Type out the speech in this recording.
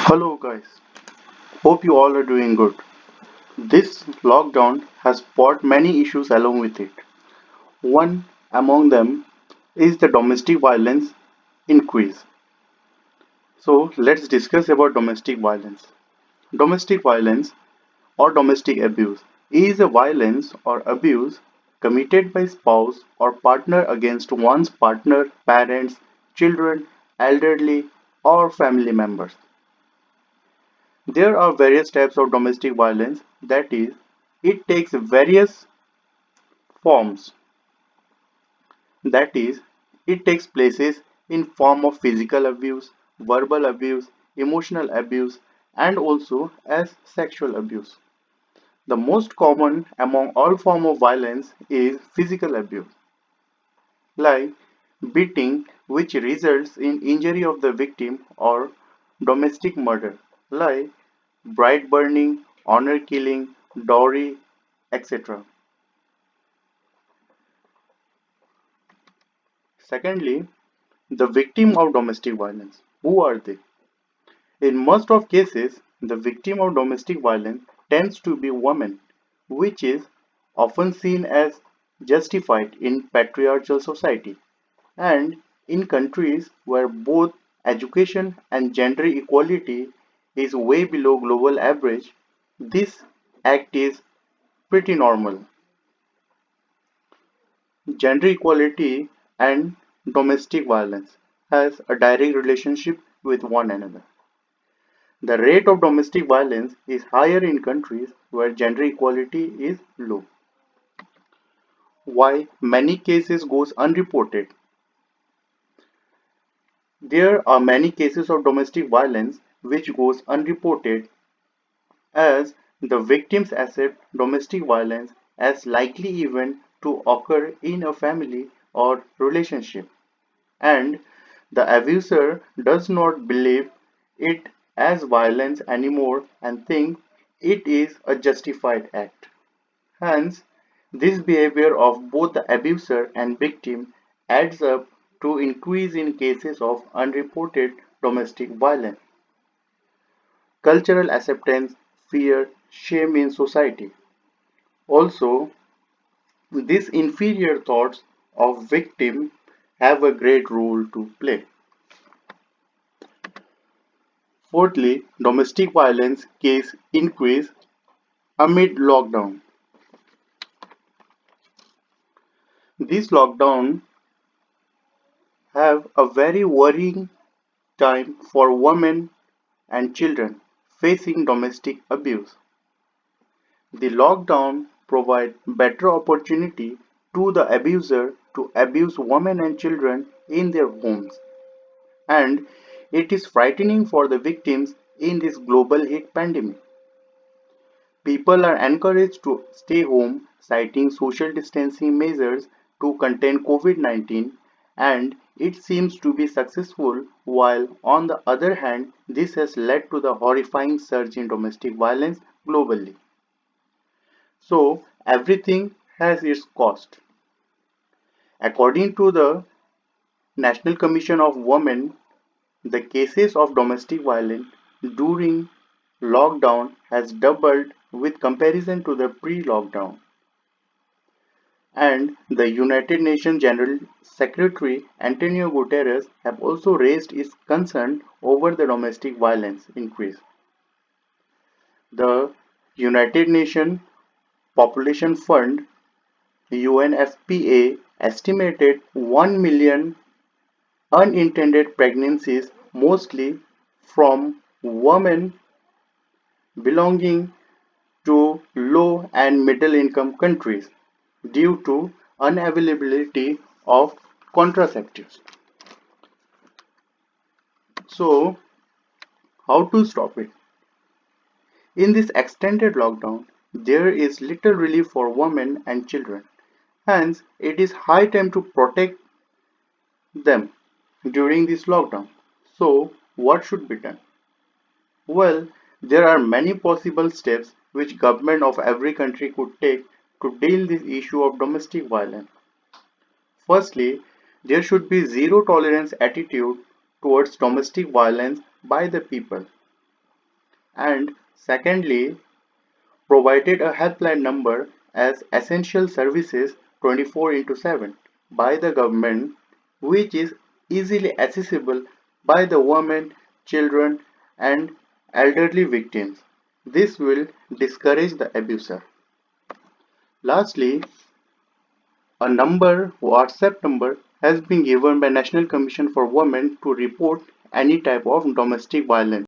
Hello guys, hope you all are doing good. This lockdown has brought many issues along with it. One among them is the domestic violence increase. So let's discuss about domestic violence. Domestic violence or domestic abuse is a violence or abuse committed by spouse or partner against one's partner, parents, children, elderly or family members. There are various types of domestic violence, that is, it takes various forms, that is, it takes places in form of physical abuse, verbal abuse, emotional abuse, and also as sexual abuse. The most common among all form of violence is physical abuse, like beating which results in injury of the victim or domestic murder, like bride burning, honor killing, dowry, etc. Secondly, the victim of domestic violence. Who are they? In most of cases, the victim of domestic violence tends to be women, which is often seen as justified in patriarchal society. And in countries where both education and gender equality is way below global average, this act is pretty normal. Gender equality and domestic violence has a direct relationship with one another. The rate of domestic violence is higher in countries where gender equality is low. Why many cases goes unreported? There are many cases of domestic violence which goes unreported as the victims accept domestic violence as likely event to occur in a family or relationship, and the abuser does not believe it as violence anymore and think it is a justified act. Hence, this behavior of both the abuser and victim adds up to increase in cases of unreported domestic violence. Cultural acceptance, fear, shame in society. Also, these inferior thoughts of victim have a great role to play. Fourthly, domestic violence case increase amid lockdown. This lockdown have a very worrying time for women and children facing domestic abuse. The lockdown provide better opportunity to the abuser to abuse women and children in their homes, and it is frightening for the victims in this global hit pandemic. People are encouraged to stay home, citing social distancing measures to contain COVID-19, and it seems to be successful, while on the other hand, this has led to the horrifying surge in domestic violence globally. So, everything has its cost. According to the National Commission of Women, the cases of domestic violence during lockdown has doubled with comparison to the pre-lockdown. And the United Nations General Secretary Antonio Guterres have also raised his concern over the domestic violence increase. The United Nations Population Fund UNFPA estimated 1 million unintended pregnancies, mostly from women belonging to low and middle income countries due to unavailability of contraceptives. So, how to stop it? In this extended lockdown, there is little relief for women and children. Hence, it is high time to protect them during this lockdown. So, what should be done? Well, there are many possible steps which government of every country could take to deal this issue of domestic violence. Firstly, there should be zero tolerance attitude towards domestic violence by the people. And secondly, provided a helpline number as essential services 24 into 7 by the government, which is easily accessible by the women, children, and elderly victims. This will discourage the abuser. Lastly, a WhatsApp number has been given by National Commission for Women to report any type of domestic violence.